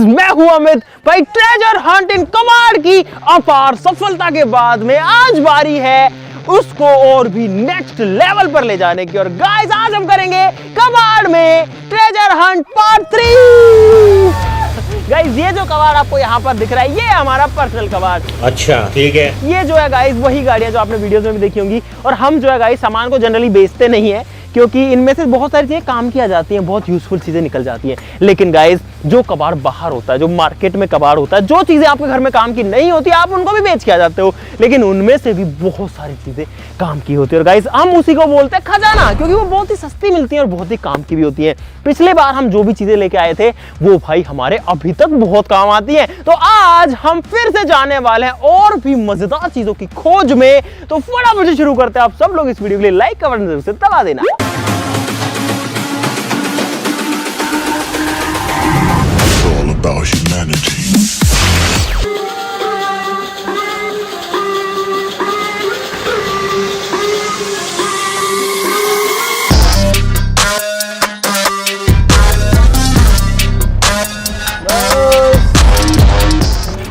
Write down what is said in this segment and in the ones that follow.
मैं हूं अमित भाई। ट्रेजर हंट इन कबाड़ की अपार सफलता के बाद में आज बारी है उसको और भी नेक्स्ट लेवल पर ले जाने की। और गाइस आज हम करेंगे कबाड़ में ट्रेजर हंट पार्ट 3। गाइस ये जो कबाड़ आपको यहाँ पर दिख रहा है ये हमारा पर्सनल कबाड़। अच्छा ठीक है। ये जो है गाइस वही गाड़ियां जो आपने वीडियोस में भी देखी होंगी। और हम जो है गाइस सामान को जनरली बेचते नहीं है क्योंकि इनमें से बहुत सारी चीजें काम की आ जाती हैं, बहुत यूजफुल चीजें निकल जाती हैं। लेकिन गाइस जो कबाड़ बाहर होता है, जो मार्केट में कबाड़ होता है, जो चीजें आपके घर में काम की नहीं होती आप उनको भी बेच के आ जाते हो, लेकिन उनमें से भी बहुत सारी चीजें काम की होती है। और गाइस हम उसी को बोलते हैं खजाना, क्योंकि वो बहुत ही सस्ती मिलती है और बहुत ही काम की भी होती है। पिछले बार हम जो भी चीजें लेके आए थे वो भाई हमारे अभी तक बहुत काम आती है। तो आज हम फिर से जाने वाले हैं और भी मजेदार चीजों की खोज में। तो फटाफट से शुरू करते हैं। आप सब लोग इस वीडियो के लिए लाइक का बटन जरूर से दबा देना। About humanity.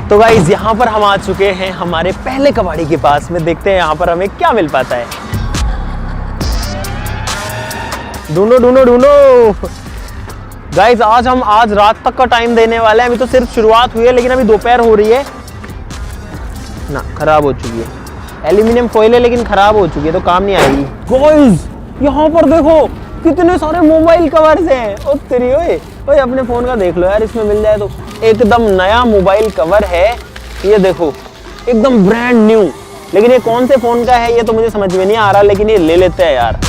तो गाइस यहाँ पर हम आ चुके हैं हमारे पहले कबाड़ी के पास में। देखते हैं यहाँ पर हमें क्या मिल पाता है। ढूंढो ढूंढो ढूंढो गाइस आज रात तक का टाइम देने वाले हैं। अभी तो सिर्फ शुरुआत हुई है लेकिन अभी दोपहर हो रही है ना, खराब हो चुकी है। एल्यूमिनियम फॉइल है लेकिन खराब हो चुकी है तो काम नहीं आएगी। गाइस यहाँ पर देखो कितने सारे मोबाइल कवर्स हैं। ओ तेरी ओए अपने फोन का देख लो यार, इसमें मिल जाए तो। एकदम नया मोबाइल कवर है ये देखो, एकदम ब्रांड न्यू। लेकिन ये कौन से फोन का है ये तो मुझे समझ में नहीं आ रहा, लेकिन ये ले लेते हैं यार।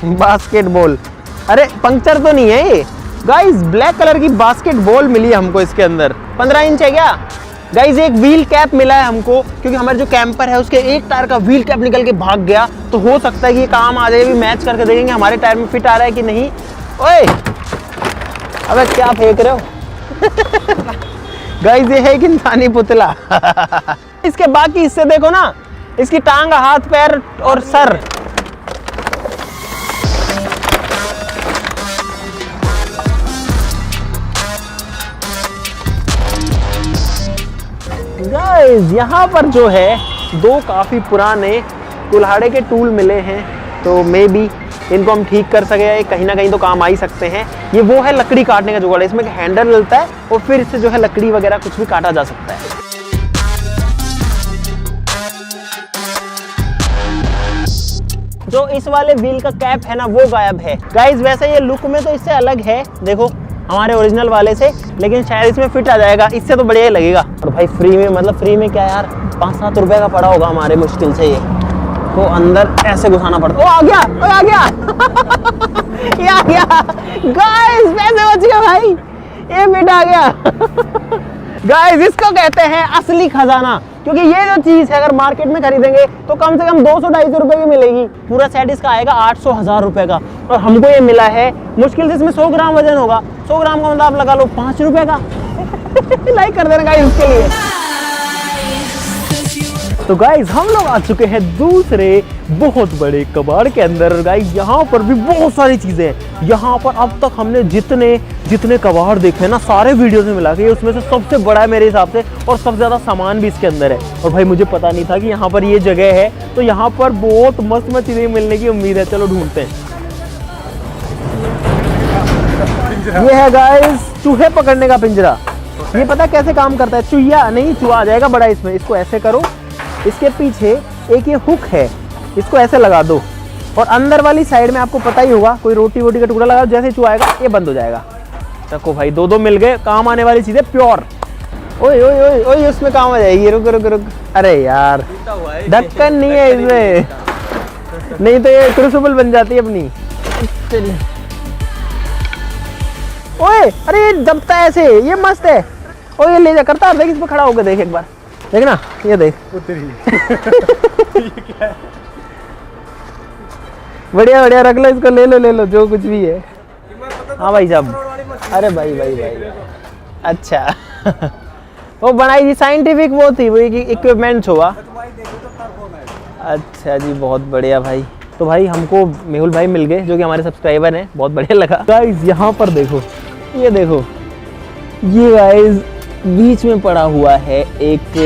बास्केटबॉल, अरे पंक्चर तो नहीं है ये। गाइस ब्लैक कलर की बास्केटबॉल मिली है हमको इसके अंदर। 15 इंच है क्या गाइस। एक व्हील कैप मिला है हमको क्योंकि हमारे जो कैंपर है उसके एक टायर का व्हील कैप निकल के भाग गया। तो हो सकता है कि ये काम आ जाए। भी मैच करके देखेंगे हमारे टायर में फिट आ रहा है कि नहीं। ओए अबे क्या फेंक रहे हो गाइस ये है एक इंसानी पुतला इसके बाकी हिस्से देखो ना, इसकी टांग, हाथ, पैर और सर। गाइस यहाँ पर जो है दो काफी पुराने कुल्हाड़े के टूल मिले हैं, तो मे बी इनको हम ठीक कर सके, कहीं ना कहीं तो काम आ ही सकते हैं। ये वो है लकड़ी काटने का जुगाड़, इसमें हैंडल मिलता है और फिर इससे जो है लकड़ी वगैरह कुछ भी काटा जा सकता है। जो इस वाले व्हील का कैप है ना वो गायब है गाइस। वैसे ये लुक में तो इससे अलग है देखो हमारे ओरिजिनल वाले से, लेकिन शायद इसमें फिट आ जाएगा, इससे तो बढ़िया ही लगेगा। और भाई फ्री में, मतलब फ्री में क्या यार, 5-7 रुपए का पड़ा होगा हमारे मुश्किल से। ये तो अंदर ऐसे घुसाना पड़ता। ओ आ गया ये आ गया गाइस, पैसे बच गए भाई, ये फिट आ गया गाइस इसको कहते हैं असली खजाना, क्योंकि ये जो चीज है अगर मार्केट में खरीदेंगे तो कम से कम 200-250 रुपए की मिलेगी। पूरा सेट इसका आएगा 800-1000 रुपए का, और हमको ये मिला है मुश्किल से, इसमें 100 ग्राम वजन होगा। 100 ग्राम का मतलब आप लगा लो 5 रुपए का लाइक कर देना गाइस इसके लिए। तो गाइस हम लोग आ चुके हैं दूसरे बहुत बड़े कबाड़ के अंदर। गाइस यहाँ पर भी बहुत सारी चीजें हैं। यहाँ पर अब तक हमने जितने कबाड़ देखे हैं ना सारे वीडियोस में मिला के उसमें से सबसे बड़ा है मेरे हिसाब से, और सबसे ज्यादा सामान भी इसके अंदर है। और भाई मुझे पता नहीं था कि यहाँ पर ये जगह है, तो यहाँ पर बहुत मस्त चीजें मिलने की उम्मीद है। चलो ढूंढते हैं। ये है गाइस चूहे पकड़ने का पिंजरा। ये पता कैसे काम करता है? चूहिया नहीं, चूहा आ जाएगा बड़ा इसमें। इसको ऐसे करो, इसके पीछे एक ये हुक है, इसको ऐसे लगा दो, और अंदर वाली साइड में आपको पता ही होगा कोई रोटी वोटी का टुकड़ा लगाओ, जैसे चूहा आएगा ये बंद हो जाएगा। देखो भाई दो मिल गए, काम आने वाली चीजें प्योर। ओए ओए ओए ओए उसमें काम आ जाएगी। रुक रुक रुक, अरे यार ढक्कन नहीं है इसमें, नहीं तो ये क्रूसिबल बन जाती है अपनी। ओए अरे ये दबता है ऐसे, ये मस्त है। ओए ये ले जा, करता देख, इस पे खड़ा होकर देख एक बार, देख ना ये देख बढ़िया बढ़िया, रख लो इसको, ले लो जो कुछ भी है। हाँ भाई साहब, अरे भाई अच्छा वो बनाई थी साइंटिफिक, वो थी वो इक्विपमेंट्स हुआ। अच्छा जी बहुत बढ़िया भाई, तो भाई हमको मेहुल भाई मिल गए जो कि हमारे सब्सक्राइबर हैं, बहुत बढ़िया लगा। गाइस यहाँ पर देखो, ये देखो, ये गाइस बीच में पड़ा हुआ है एक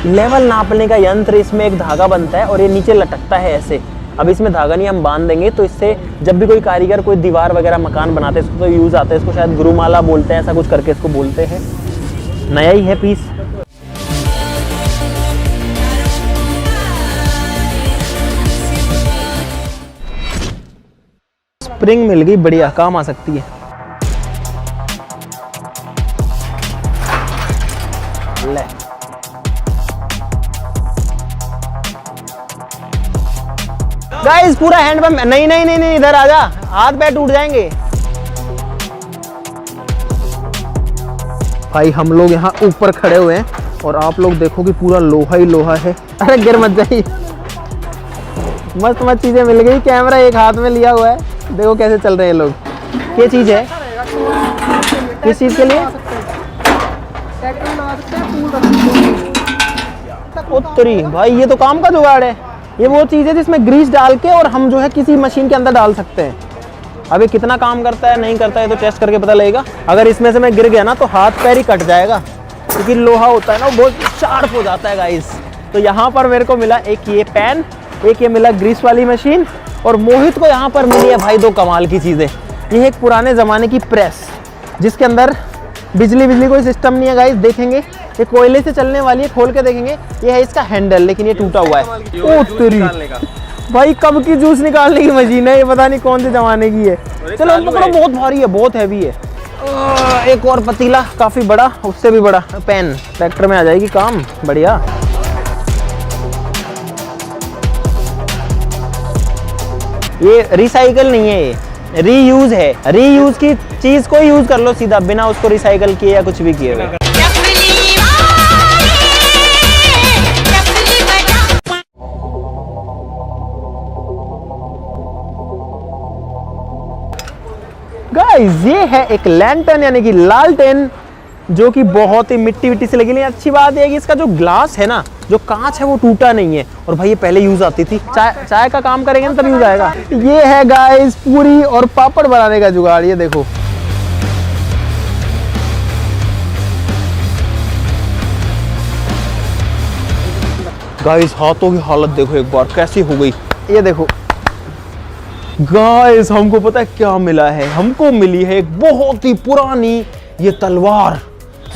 लेवल नापने का यंत्र। इसमें एक धागा बनता है और ये नीचे लटकता है ऐसे। अब इसमें धागा नहीं हम बांध देंगे, तो इससे जब भी कोई कारीगर कोई दीवार वगैरह मकान बनाते हैं इसको तो यूज़ आता है। इसको शायद गुरुमाला बोलते हैं, ऐसा कुछ करके इसको बोलते हैं। नया ही है पीस। स्प्रिंग मिल गई, बढ़िया, काम आ सकती है। ले गाइस पूरा हैंड पंप। नहीं नहीं नहीं नहीं, इधर आजा, हाथ पैर टूट जाएंगे। भाई हम लोग यहाँ ऊपर खड़े हुए हैं और आप लोग देखो कि पूरा लोहा ही लोहा है। अरे गिर मत जाइए। मस्त मस्त चीजें मिल गई। कैमरा एक हाथ में लिया हुआ है, देखो कैसे चल रहे हैं लोग। ये चीज है किस चीज के लिए? उत्तरी भाई, ये तो काम का जुगाड़ है। ये वो चीज है जिसमें ग्रीस डाल के और हम जो है किसी मशीन के अंदर डाल सकते हैं। अब ये कितना काम करता है नहीं करता है तो टेस्ट करके पता लगेगा। अगर इसमें से मैं गिर गया ना तो हाथ पैर ही कट जाएगा, क्योंकि लोहा होता है ना वो बहुत शार्प हो जाता है गाइस। तो यहाँ पर मेरे को मिला एक ये पैन, एक ये मिला ग्रीस वाली मशीन, और मोहित को यहाँ पर मिली है भाई दो कमाल की चीज़ें। ये है एक पुराने ज़माने की प्रेस जिसके अंदर बिजली कोई सिस्टम नहीं है गाइस। देखेंगे ये कोयले से चलने वाली है, खोल के देखेंगे। ये है इसका हैंडल, लेकिन ये टूटा हुआ है। ओ तेरी भाई, कब की जूस निकालने की मशीन है ये, पता नहीं कौन से जमाने की है। चलो पकड़ो, बहुत भारी है, बहुत हैवी है। एक और पतीला काफी बड़ा, उससे भी बड़ा पेन, ट्रैक्टर में आ जाएगी काम, बढ़िया। ये रिसाइकल नहीं है, ये रीयूज है। रीयूज की चीज को यूज कर लो सीधा, बिना उसको रिसाइकल किए या कुछ भी किए हुए। गाइस ये है एक लैंटर्न यानी कि लालटेन, जो कि बहुत ही मिट्टी से लगी। लेकिन अच्छी बात है कि इसका जो ग्लास है ना, जो कांच है वो टूटा नहीं है। और भाई ये पहले यूज आती थी, चाय का काम करेंगे ना तब यूज आएगा। ये है गाइस पूरी और पापड़ बनाने का जुगाड़। ये देखो गाइस, हाथों की हालत देखो एक बार कैसी हो गई। ये देखो गाइस, हमको पता है क्या मिला है? हमको मिली है एक बहुत ही पुरानी ये तलवार।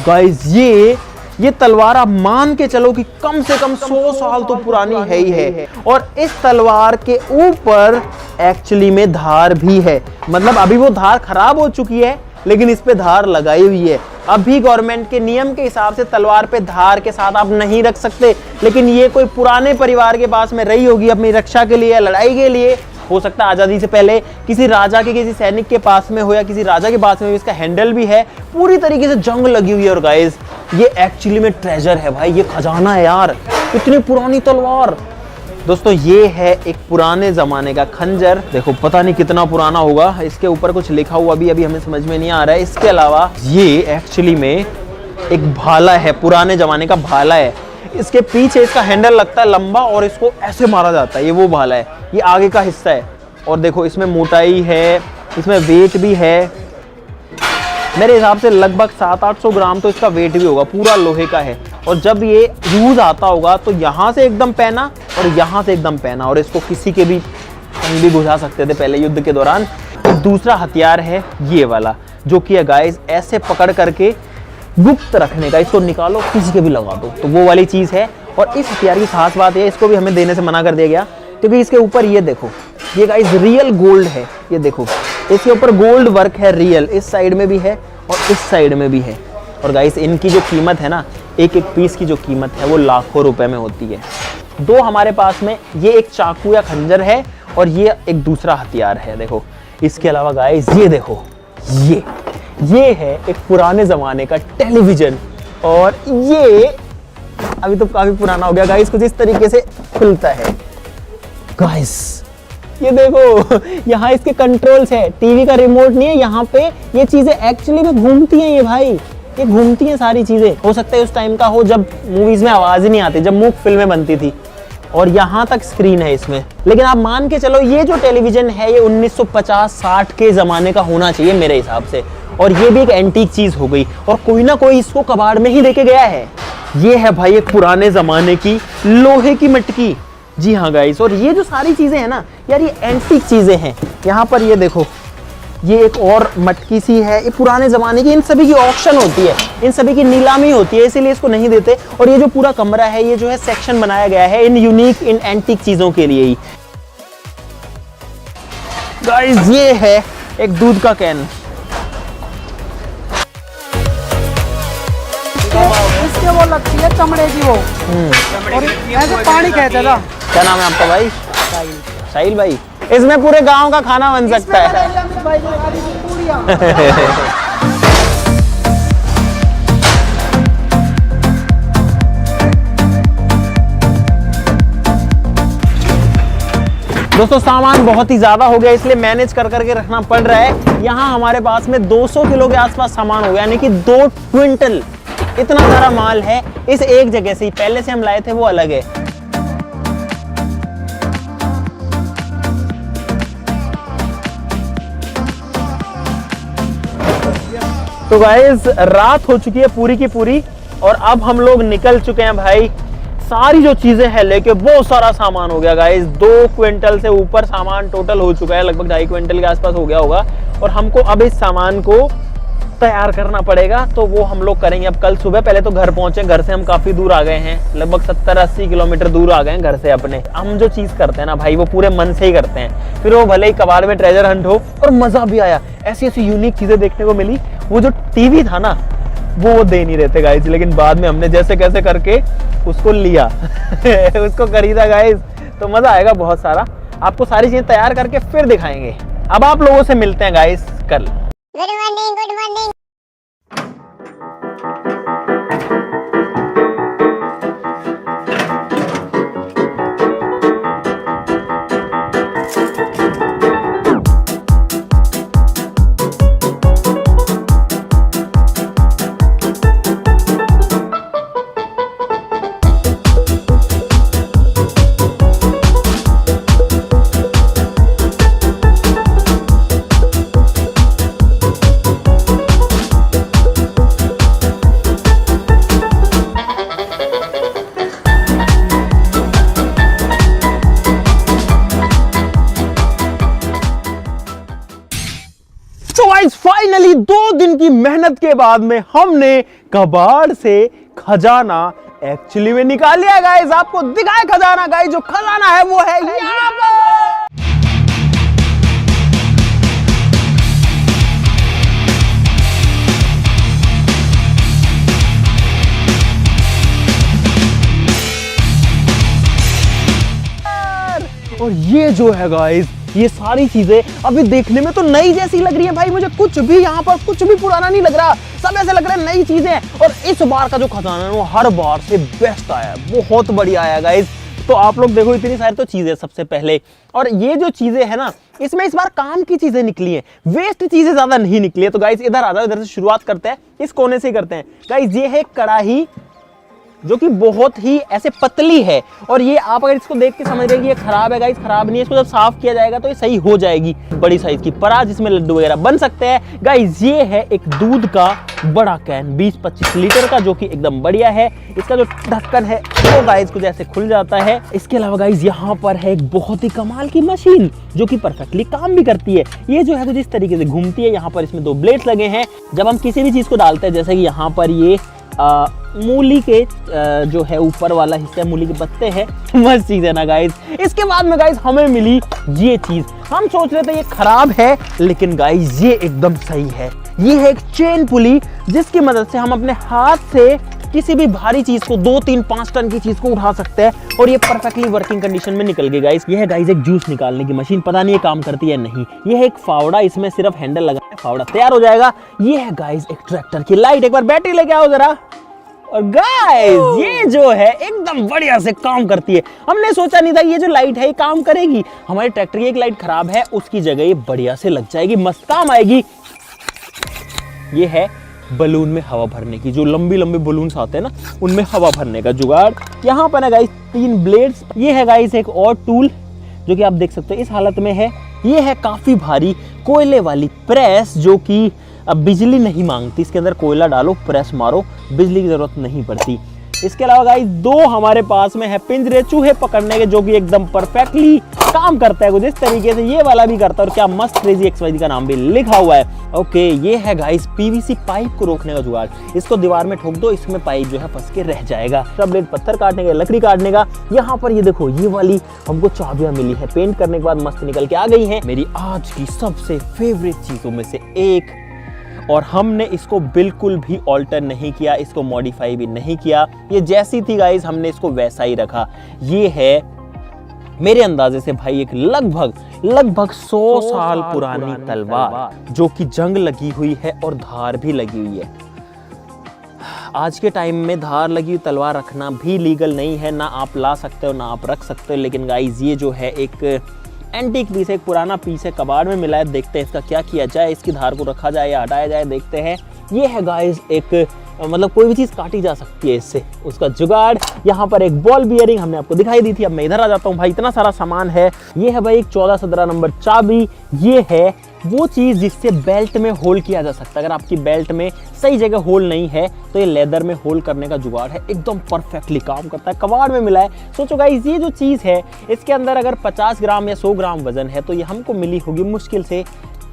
गाइस ये तलवार आप मान के चलो कि कम से कम 100 साल तो पुरानी है ही है। और इस तलवार के ऊपर एक्चुअली में धार भी है। मतलब अभी वो धार खराब हो चुकी है, लेकिन इस पे धार लगाई हुई है। अभी गवर्नमेंट के नियम के हिसाब से तलवार पे धार के साथ आप नहीं रख सकते, लेकिन ये कोई पुराने परिवार के पास में रही होगी अपनी रक्षा के लिए, लड़ाई के लिए। हो सकता है आज़ादी से पहले किसी राजा के, किसी सैनिक के पास में हो, या किसी राजा के पास में। इसका हैंडल भी है, पूरी तरीके से जंग लगी हुई है। और गाइस ये एक्चुअली में ट्रेजर है भाई, ये खजाना है यार, इतनी पुरानी तलवार। दोस्तों ये है एक पुराने जमाने का खंजर। देखो पता नहीं कितना पुराना होगा, इसके ऊपर कुछ लिखा हुआ भी अभी हमें समझ में नहीं आ रहा है। इसके अलावा ये एक्चुअली में एक भाला है, पुराने जमाने का भाला है। इसके पीछे इसका हैंडल लगता है लंबा और इसको ऐसे मारा जाता है, ये वो भाला है। ये आगे का हिस्सा है और देखो इसमें मोटाई है, इसमें वेट भी है। मेरे हिसाब से लगभग 700-800 ग्राम तो इसका वेट भी होगा, पूरा लोहे का है। और जब ये यूज आता होगा तो यहाँ से एकदम पैना और यहाँ से एकदम पैना, और इसको किसी के भी कहीं भी घुसा सकते थे पहले युद्ध के दौरान। दूसरा हथियार है ये वाला, जो कि गाइस ऐसे पकड़ करके गुप्त रखने का, इसको निकालो किसी के भी लगा दो, तो वो वाली चीज़ है। और इस हथियार की खास बात है, इसको भी हमें देने से मना कर दिया गया, क्योंकि इसके ऊपर ये देखो, ये गाइस रियल गोल्ड है। ये देखो इसके ऊपर गोल्ड वर्क है रियल, इस साइड में भी है और इस साइड में भी है। और गाइस इनकी जो कीमत है ना, एक एक पीस की जो कीमत है वो लाखों रुपए में होती है। दो हमारे पास में, ये एक चाकू या खंजर है और ये एक दूसरा हथियार है। देखो इसके अलावा गाइस ये देखो, ये है एक पुराने जमाने का टेलीविजन, और ये अभी तो काफी पुराना हो गया गाइस, कुछ इस तरीके से खुलता है। गाइस ये देखो यहाँ इसके कंट्रोल्स है, टीवी का रिमोट नहीं है यहाँ पे। ये चीजें एक्चुअली में घूमती हैं, ये भाई ये घूमती हैं सारी चीजें। हो सकता है उस टाइम का हो जब मूवीज में आवाज ही नहीं आती, जब मूक फिल्में बनती थी, और यहाँ तक स्क्रीन है इसमें। लेकिन आप मान के चलो ये जो टेलीविजन है ये 1950-60 के ज़माने का होना चाहिए मेरे हिसाब से, और ये भी एक एंटीक चीज़ हो गई और कोई ना कोई इसको कबाड़ में ही लेके गया है। ये है भाई एक पुराने ज़माने की लोहे की मटकी। जी हाँ गाइस, और ये जो सारी चीज़ें हैं ना यार ये एंटीक चीज़ें हैं। यहाँ पर ये देखो, ये एक और मटकी सी है, ये पुराने ज़माने की। इन सभी की ऑक्शन होती है, इन सभी की नीलामी होती है, इसीलिए इसको नहीं देते। और ये जो पूरा कमरा है ये जो है सेक्शन बनाया गया है इन यूनिक, इन एंटीक चीज़ों के लिए ही। गाइस ये है एक दूध का कैन। इसके वो लगती है चमड़े की वो, और ऐसे पानी कहते था। क्या नाम है आपका भाई? साहिल भाई। इसमें पूरे गांव का खाना बन सकता है। दोस्तों सामान बहुत ही ज्यादा हो गया, इसलिए मैनेज कर करके रखना पड़ रहा है। यहाँ हमारे पास में 200 किलो के आसपास सामान हो गया, यानी कि 2 क्विंटल इतना सारा माल है इस एक जगह से ही। पहले से हम लाए थे वो अलग है। तो गाइस रात हो चुकी है पूरी की पूरी, और अब हम लोग निकल चुके हैं भाई। सारी जो चीजें हैं लेके बहुत सारा सामान हो गया गाइस। 2 क्विंटल से ऊपर सामान टोटल हो चुका है, लगभग 2.5 क्विंटल के आसपास हो गया होगा। और हमको अब इस सामान को तैयार करना पड़ेगा, तो वो हम लोग करेंगे अब कल सुबह। पहले तो घर पहुंचे, घर से हम काफी दूर आ गए हैं, लगभग 70-80 किलोमीटर दूर आ गए हैं घर से अपने। हम जो चीज करते हैं ना भाई वो पूरे मन से ही करते हैं, फिर वो भले ही कबाड़ में ट्रेजर हंट हो। और मजा भी आया, ऐसी ऐसी यूनिक चीजें देखने को मिली। वो जो टीवी था ना वो दे नहीं रहते गाइस, लेकिन बाद में हमने जैसे कैसे करके उसको लिया उसको खरीदा गाइस, तो मजा आएगा बहुत सारा। आपको सारी चीजें तैयार करके फिर दिखाएंगे। अब आप लोगों से मिलते हैं गाइस कल। Good morning, good morning. Finally 2 दिन की मेहनत के बाद में हमने कबाड़ से खजाना एक्चुअली में निकाल लिया गाइस। आपको दिखाए खजाना गाइस, जो खजाना है वो है यहाँ पर। और ये जो है गाइस, ये सारी चीजें अभी देखने में तो नई जैसी लग रही है भाई। मुझे कुछ भी यहाँ पर कुछ भी पुराना नहीं लग रहा, सब ऐसे लग रहा है नई चीजें। और इस बार का जो खजाना है वो हर बार से बेस्ट आया, बहुत बढ़िया आया गाइस। तो आप लोग देखो इतनी सारी तो चीजें सबसे पहले, और ये जो चीजें है ना इसमें इस बार काम की चीजें निकली हैं, वेस्ट चीजें ज्यादा नहीं निकली है। तो गाइस इधर आ जाओ, इधर से शुरुआत करते हैं, इस कोने से करते हैं गाइस। ये है कढ़ाई, जो कि बहुत ही ऐसे पतली है, और ये आप अगर इसको देख के समझ रहे हैं कि ये खराब है गाइस, खराब नहीं है। इसको जब साफ किया जाएगा तो ये सही हो जाएगी। बड़ी साइज की परात जिसमें लड्डू वगैरह बन सकते हैं गाइस। ये है एक दूध का बड़ा कैन 20-25 लीटर का, जो कि एकदम बढ़िया है। इसका जो ढक्कन है वो गाइस कुछ ऐसे खुल जाता है। इसके अलावा गाइस यहाँ पर है एक बहुत ही कमाल की मशीन, जो कि परफेक्टली काम भी करती है। ये जो है कुछ इस तरीके से घूमती है। यहाँ पर इसमें 2 ब्लेड्स लगे हैं। जब हम किसी भी चीज को डालते हैं, जैसे कि यहाँ पर ये मूली के जो है ऊपर वाला हिस्सा, मूली के पत्ते हैं, मस्त चीज है ना गाइस। इसके बाद में गाइस हमें मिली ये चीज। हम सोच रहे थे ये खराब है, लेकिन गाइस ये एकदम सही है। ये है एक चेन पुली, जिसकी मदद से हम अपने हाथ से किसी भी भारी चीज को 2, 3, 5 टन की चीज को उठा सकते हैं, और ये परफेक्टली वर्किंग कंडीशन में निकल गई गाइस। ये है गाइस एक जूस निकालने की मशीन, पता नहीं ये काम करती है नहीं। ये है एक फावड़ा, इसमें सिर्फ हैंडल लगा है, फावड़ा तैयार हो जाएगा। ये है गाइस एक ट्रैक्टर की लाइट, एक बार बैटरी लेके आओ जरा। और गाइस ये जो है एकदम बढ़िया से काम करती है। हमने सोचा नहीं था ये जो लाइट है ये काम करेगी। हमारे ट्रैक्टर की एक लाइट खराब है, उसकी जगह ये बढ़िया से लग जाएगी, मस्त काम आएगी। ये है बलून में हवा भरने की, जो लंबी लंबी बलून्स आते हैं ना उनमें हवा भरने का जुगाड़। यहाँ पर है गाइस 3 ब्लेड्स। ये है गाइस एक और टूल जो कि आप देख सकते हो इस हालत में है। ये है काफी भारी कोयले वाली प्रेस जो कि अब बिजली नहीं मांगती। इसके अंदर कोयला डालो, प्रेस मारो, बिजली की जरूरत नहीं पड़ती। इसके अलावा गाइस 2 हमारे पास में है पिंजरे चूहे पकड़ने के, जो कि एकदम परफेक्टली काम करता है कुछ इस तरीके से। ये वाला भी करता है और क्या मस्त क्रेजी XYZ का नाम भी लिखा हुआ है। ओके, ये है गाइस PVC पाइप को रोकने का जुगाड़। इसको दीवार में ठोक दो, इसमें पाइप जो है फंस के रह जाएगा। ब्लेड पत्थर काटने का, लकड़ी काटने का। यहाँ पर ये देखो, ये वाली हमको चाबियां मिली है, पेंट करने के बाद मस्त निकल के आ गई है। मेरी आज की सबसे फेवरेट चीजों में से एक, और हमने इसको बिल्कुल भी ऑल्टर नहीं किया, इसको मॉडिफाई भी नहीं किया। ये जैसी थी गाइस हमने इसको वैसा ही रखा। ये है मेरे अंदाजे से भाई एक लगभग 100 साल पुरानी तलवार, जो कि जंग लगी हुई है और धार भी लगी हुई है। आज के टाइम में धार लगी हुई तलवार रखना भी लीगल नहीं है, ना आप ला सकते हो ना आप रख सकते हो। लेकिन गाइस ये जो है एक एंटीक पीस है, एक पुराना पीस है, कबाड़ में मिला है। देखते हैं इसका क्या किया जाए, इसकी धार को रखा जाए या हटाया जाए, देखते हैं। ये है गाइस एक मतलब कोई भी चीज़ काटी जा सकती है इससे, उसका जुगाड़। यहाँ पर एक बॉल बियरिंग हमने आपको दिखाई दी थी। अब मैं इधर आ जाता हूँ भाई, इतना सारा सामान है। ये है भाई एक 14-17 नंबर चाबी। ये है वो चीज़ जिससे बेल्ट में होल किया जा सकता है। अगर आपकी बेल्ट में सही जगह होल नहीं है तो ये लेदर में होल करने का जुगाड़ है, एकदम परफेक्टली काम करता है। कबाड़ में मिला है। सोचो गाइस, ये जो चीज़ है इसके अंदर अगर 50 ग्राम या 100 ग्राम वजन है तो ये हमको मिली होगी मुश्किल से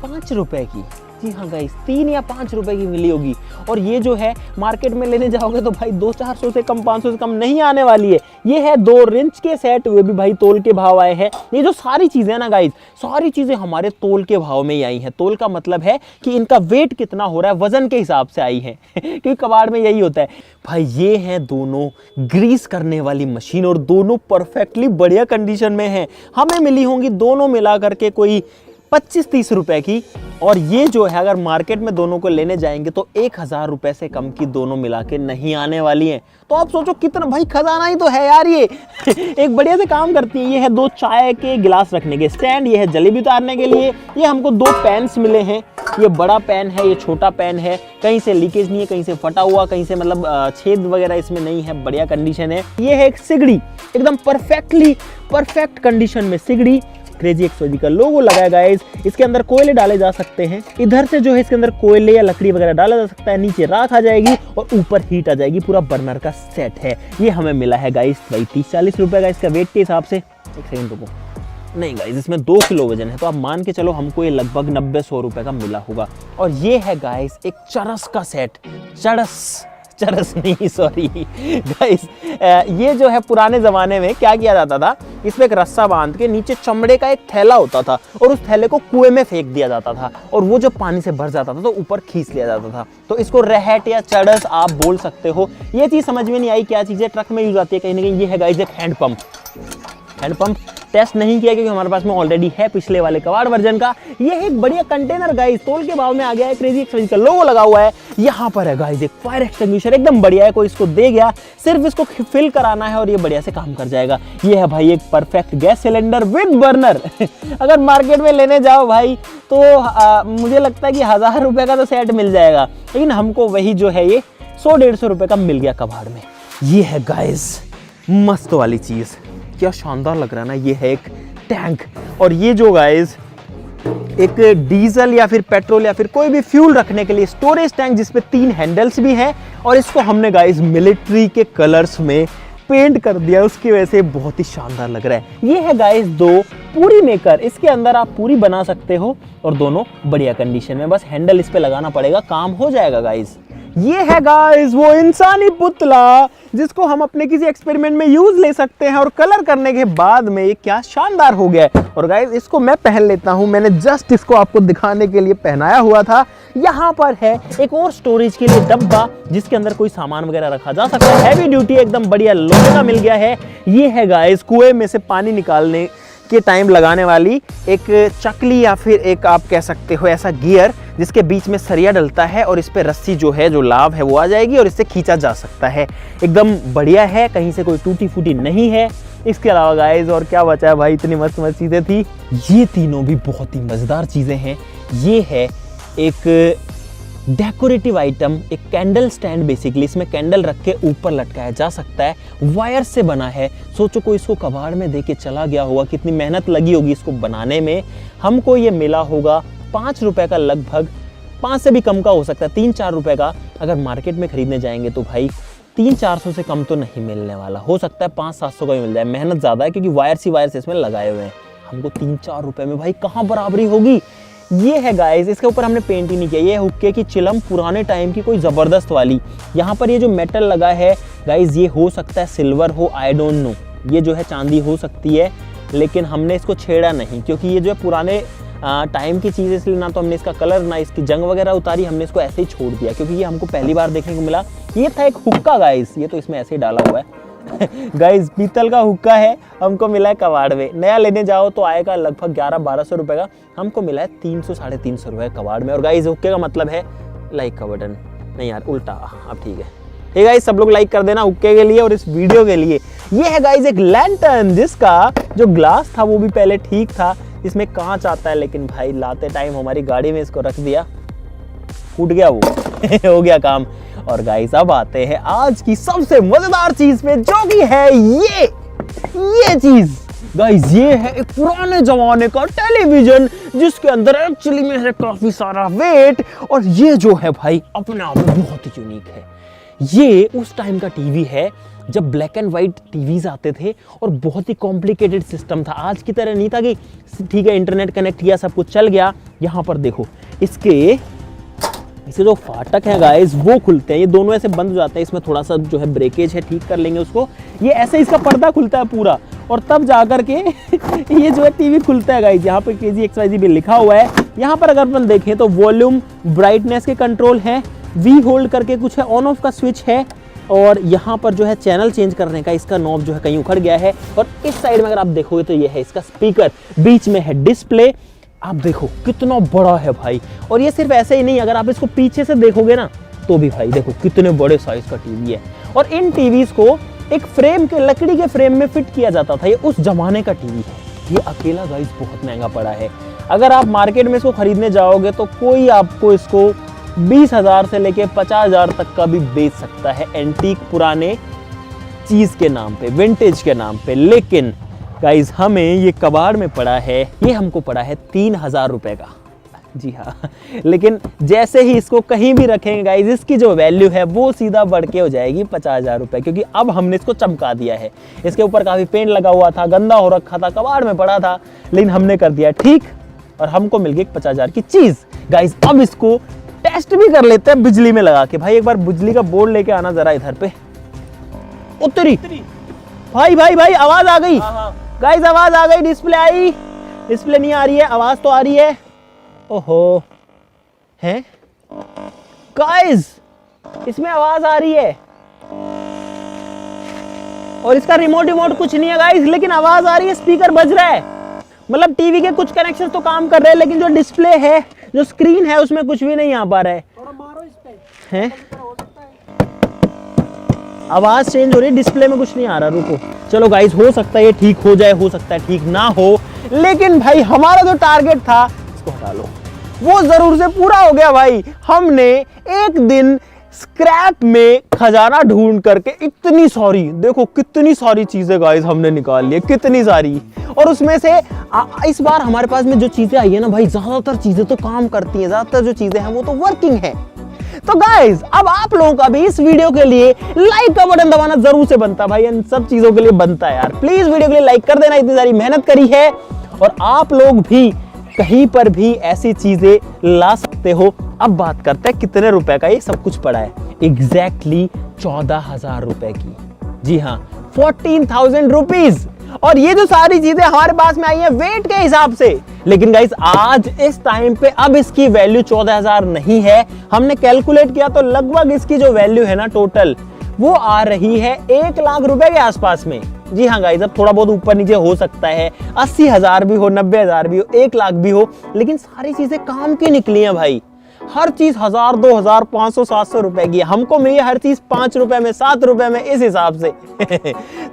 5 रुपए की। जी हाँ गाइस, 3 या 5 रुपए की मिली होगी। और ये जो है मार्केट में लेने जाओगे तो भाई 200-400 से कम, 500 से कम नहीं आने वाली है। ये है 2 रिंच के सेट, वे भी भाई तोल के भाव आए हैं। ये जो सारी चीजें हैं ना गाइस, सारी चीजें हमारे तोल के भाव में ही आई हैं। तोल का मतलब है कि इनका वेट कितना हो रहा है, वजन के हिसाब से आई है क्योंकि कबाड़ में यही होता है भाई। ये है दोनों ग्रीस करने वाली मशीन और दोनों परफेक्टली बढ़िया कंडीशन में है। हमें मिली होंगी दोनों मिला करके कोई 25-30 रुपए की। और ये जो है अगर मार्केट में दोनों को लेने जाएंगे तो 1000 रुपए से कम की दोनों मिला के नहीं आने वाली हैं। तो आप सोचो कितना भाई खजाना ही तो है यार ये एक बढ़िया से काम करती है। ये है 2 चाय के गिलास रखने के स्टैंड, ये है जलेबी उतारने के लिए। ये हमको 2 पेन्स मिले हैं। ये बड़ा पेन है, ये छोटा पेन है। कहीं से लीकेज नहीं है, कहीं से फटा हुआ, कहीं से मतलब छेद वगैरह इसमें नहीं है, बढ़िया कंडीशन है। ये है एक सिगड़ी, एकदम परफेक्ट कंडीशन में सिगड़ी। क्रेजी XYZ का लोगो लगाया गाइस। इसके अंदर कोयले डाले जा सकते हैं। इधर से जो है इसके अंदर कोयले या लकड़ी वगैरह डाला जा सकता है। नीचे राख आ जाएगी और ऊपर हीट आ जाएगी। पूरा बर्नर का सेट है। ये हमें मिला है गाइस भाई 30-40 रुपए का इसका वेट के हिसाब से। एक सेकंड रुको, नहीं गाइस इसमें 2 किलो वजन है तो आप मान के चलो हमको ये लगभग 90-100 रुपए का मिला होगा। और ये है गाइस एक चरस का सेट। चरस नहीं, सॉरी गाइस, ये जो है पुराने जमाने में क्या किया जाता था, इसमें एक रस्सा बांध के नीचे चमड़े का एक थैला होता था और उस थैले को कुएं में फेंक दिया जाता था और वो जब पानी से भर जाता था तो ऊपर खींच लिया जाता था। तो इसको रहट या चरस आप बोल सकते हो। ये चीज समझ में नहीं आई क्या चीज है, ट्रक में यूज आती है कहीं ना कहीं। ये है गाइस एक हैंडपंप। टेस्ट नहीं किया क्योंकि हमारे पास में ऑलरेडी है पिछले वाले कबाड़ वर्जन का। ये है एक बढ़िया कंटेनर गाइस, तोल के भाव में आ गया है। क्रेजी XYZ का लोगो लगा हुआ है। यहाँ पर है गाइस एक फायर एक्सटिंग्विशर, एकदम बढ़िया है। कोई इसको दे गया, सिर्फ इसको फिल कराना है और ये बढ़िया से काम कर जाएगा। ये है भाई एक perfect gas cylinder with burner अगर मार्केट में लेने जाओ भाई तो मुझे लगता है कि 1000 रुपए का तो सेट मिल जाएगा, लेकिन हमको वही जो है ये 100-150 रुपए का मिल गया कबाड़ में। ये है गाइस मस्त वाली चीज, क्या शानदार लग रहा है ना। ये है एक टैंक और ये जो गाइस एक डीजल या फिर पेट्रोल या फिर कोई भी फ्यूल रखने के लिए स्टोरेज टैंक जिसपे 3 हैंडल्स भी हैं और इसको हमने गाइस मिलिट्री के कलर्स में पेंट कर दिया, उसकी वजह से बहुत ही शानदार लग रहा है। ये है गाइस 2 पूरी मेकर, इसके अंदर आप पूरी बना सकते हो और दोनों बढ़िया कंडीशन में, बस हैंडल इस पे लगाना पड़ेगा, काम हो जाएगा गाइस। ये है गाइस वो इंसानी पुतला जिसको हम अपने किसी एक्सपेरिमेंट में यूज ले सकते हैं और कलर करने के बाद में ये क्या शानदार हो गया है। और गाइस इसको मैं पहन लेता हूं, मैंने जस्ट इसको आपको दिखाने के लिए पहनाया हुआ था। यहाँ पर है एक और स्टोरेज के लिए डब्बा जिसके अंदर कोई सामान वगैरह रखा जा सकता है। हैवी ड्यूटी एकदम बढ़िया लोहे का मिल गया है। ये है गाइस कुएं में से पानी निकालने के टाइम लगाने वाली एक चकली या फिर एक आप कह सकते हो ऐसा गियर जिसके बीच में सरिया डलता है और इस पे रस्सी जो है जो लाव है वो आ जाएगी और इससे खींचा जा सकता है। एकदम बढ़िया है, कहीं से कोई टूटी फूटी नहीं है। इसके अलावा गाइस और क्या बचा है भाई, इतनी मस्त मस्त चीजें थी। ये तीनों भी बहुत ही मजेदार चीजें हैं। ये है एक डेकोरेटिव आइटम, एक कैंडल स्टैंड बेसिकली, इसमें कैंडल रख के ऊपर लटकाया जा सकता है, वायर से बना है। सोचो कोई इसको कबाड़ में दे के चला गया होगा, कितनी मेहनत लगी होगी इसको बनाने में। हमको ये मिला होगा 5 रुपए का, लगभग 5 से भी कम का हो सकता है, 3-4 रुपए का। अगर मार्केट में खरीदने जाएंगे तो भाई 300-400 से कम तो नहीं मिलने वाला, हो सकता है 500-700 का भी मिल जाए। मेहनत ज़्यादा है क्योंकि वायर से इसमें लगाए हुए हैं। हमको 3-4 रुपए में भाई कहाँ बराबरी होगी। ये है गाइस, इसके ऊपर हमने पेंट ही नहीं किया। ये हुक्के की चिलम पुराने टाइम की कोई ज़बरदस्त वाली। यहाँ पर ये जो मेटल लगा है गाइस, ये हो सकता है सिल्वर हो, आई डोंट नो। ये जो है चांदी हो सकती है, लेकिन हमने इसको छेड़ा नहीं क्योंकि ये जो है पुराने टाइम की चीज़ है, इसलिए ना तो हमने इसका कलर ना इसकी जंग वगैरह उतारी, हमने इसको ऐसे ही छोड़ दिया क्योंकि ये हमको पहली बार देखने को मिला। ये था एक हुक्का गाइस, ये तो इसमें ऐसे ही डाला हुआ है गाइस, पीतल का हुक्का है, हमको मिला है कबाड़ में। नया लेने जाओ तो आएगा लगभग 1100-1200 रुपए का, हमको मिला है 300-350 रुपए कबाड़ में। और गाइस हुक्के का मतलब है लाइक का बटन, नहीं यार उल्टा, अब ठीक है। हे गाइस, सब लोग लाइक कर देना हुक्के के लिए और इस वीडियो के लिए। ये है गाइस एक लैंटर्न, जिसका जो ग्लास था वो भी पहले ठीक था, इसमें कांच आता है, लेकिन भाई लाते टाइम हमारी गाड़ी में इसको रख दिया, फूट गया वो हो गया काम। और गाइस अब आते हैं आज की सबसे मजेदार चीज पे, जो कि है ये चीज गाइस। ये है एक पुराने जमाने का टेलीविजन, जिसके अंदर एक्चुअली में है काफी सारा वेट। और ये जो है भाई अपने आप में बहुत ही यूनिक है। ये उस टाइम का टीवी है जब ब्लैक एंड व्हाइट टीवीज आते थे और बहुत ही कॉम्प्लिकेटेड सिस्टम था। आज की तरह नहीं था कि ठीक है इंटरनेट कनेक्ट किया सब कुछ चल गया। यहाँ पर देखो, इसके जो फाटक है गाइस वो खुलते हैं, ये दोनों ऐसे बंद हो जाते हैं। इसमें थोड़ा सा जो है ब्रेकेज है, ठीक कर लेंगे उसको। ये ऐसे इसका पर्दा खुलता है पूरा, और तब जाकर के ये जो है टीवी खुलता है गाइस। यहाँ पर KGXYZ भी लिखा हुआ है। यहाँ पर अगर अपन देखें तो वॉल्यूम, ब्राइटनेस के कंट्रोल है, V होल्ड करके कुछ है, ऑन ऑफ का स्विच है, और यहाँ पर जो है चैनल चेंज करने का इसका नॉब जो है कहीं उखड़ गया है। और इस साइड में अगर आप देखोगे तो ये है इसका स्पीकर, बीच में है डिस्प्ले। आप देखो कितना बड़ा है भाई। और ये सिर्फ ऐसे ही नहीं, अगर आप इसको पीछे से देखोगे ना तो भी भाई देखो कितने बड़े साइज का टीवी है। और इन टीवीज को एक फ्रेम के, लकड़ी के फ्रेम में फिट किया जाता था। ये उस जमाने का टीवी है। ये अकेला गाइस बहुत महंगा पड़ा है। अगर आप मार्केट में इसको खरीदने जाओगे तो कोई आपको इसको 20,000 से लेके 50,000 तक का भी बेच सकता है, एंटीक पुराने चीज के नाम पे, विंटेज के नाम पे। लेकिन गाइज हमें ये कबाड़ में पड़ा है, ये हमको पड़ा है 3,000 रुपए का। जी हाँ, लेकिन जैसे ही इसको कहीं भी रखेंगे गाइज, इसकी जो वैल्यू है वो सीधा बढ़ के हो जाएगी 50,000 रुपए, क्योंकि अब हमने इसको चमका दिया है। इसके ऊपर काफी पेंट लगा हुआ था, गंदा हो रखा था, कबाड़ में पड़ा था, लेकिन हमने कर दिया ठीक, और हमको मिल गई 50,000 की चीज। गाइज अब इसको टेस्ट भी कर लेते हैं बिजली में लगा के। भाई एक बार बिजली का बोर्ड लेके आना जरा इधर पे। उत्तरी भाई आवाज आ गई। गाइस आवाज आ गई, डिस्प्ले आई, डिस्प्ले नहीं आ रही है, आवाज तो आ रही है। ओहो, हैं गाइस, इसमें आवाज आ रही है और इसका रिमोट कुछ नहीं है गाइस, लेकिन आवाज आ रही है, स्पीकर बज रहा है। मतलब टीवी के कुछ कनेक्शन तो काम कर रहे हैं, लेकिन जो डिस्प्ले है, जो स्क्रीन है, उसमें कुछ भी नहीं आ पा रहा है। थोड़ा मारो इस पे, हैं? आवाज चेंज हो रही है, डिस्प्ले में कुछ नहीं आ रहा। रुको, चलो गाइस, हो सकता है ये ठीक हो जाए, हो सकता है ठीक ना हो, लेकिन भाई हमारा जो टारगेट था, इसको हटा लो, वो जरूर से पूरा हो गया भाई। हमने एक दिन स्क्रैप में खजाना ढूंढ करके इतनी सारी, देखो कितनी सारी चीजें गाइस हमने निकाल ली, कितनी सारी। और उसमें से इस बार हमारे पास में जो चीजें आई है ना भाई, ज्यादातर चीजें तो काम करती हैं, ज्यादातर जो चीजें हैं वो तो वर्किंग है। तो गाइस अब आप लोगों का भी इस वीडियो के लिए लाइक का बटन दबाना जरूर से बनता है भाई, इन सब चीजों के लिए बनता है यार। प्लीज वीडियो के लिए लाइक कर देना, इतनी सारी मेहनत करी है। और आप लोग भी कहीं पर भी ऐसी चीजें ला सकते हो। अब बात करते हैं कितने रुपए का ये सब कुछ पड़ा है। एग्जैक्टली 14,000 रुपए की, जी हाँ 14,000 रुपीज। और ये जो सारी चीजें हमारे पास में आई है वेट के हिसाब से, लेकिन गाइस आज इस टाइम पे अब इसकी वैल्यू 14,000 नहीं है। हमने कैलकुलेट किया तो लगभग इसकी जो वैल्यू है ना टोटल, वो आ रही है 1 लाख रुपए के आसपास में। जी हाँ गाइस, अब थोड़ा बहुत ऊपर नीचे हो सकता है, 80,000 भी हो, 90,000 भी हो, 1 लाख भी हो, लेकिन सारी चीजें काम की निकली हैं भाई। हर चीज 1000, 2000, 500, 700 रुपए की है। हमको मिली है हर चीज 5 रुपए में, 7 रुपए में, इस हिसाब से।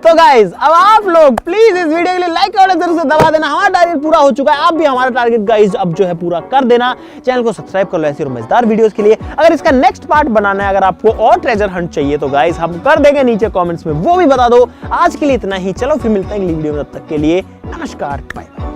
तो गाइज अब आप लोग प्लीज इस वीडियो के लिए लाइक और जरूर से दबा देना। हमारा टारगेट पूरा हो चुका है, आप भी हमारा टारगेट गाइज अब जो है पूरा कर देना। चैनल को सब्सक्राइब कर लो ऐसी मजेदार वीडियोस के लिए। अगर इसका नेक्स्ट पार्ट बनाना है, अगर आपको और ट्रेजर हंट चाहिए तो गाइज हम कर देंगे, नीचे कमेंट्स में वो भी बता दो। आज के लिए इतना ही, चलो फिर मिलते हैं अगली वीडियो में, तब तक के लिए नमस्कार, बाय बाय।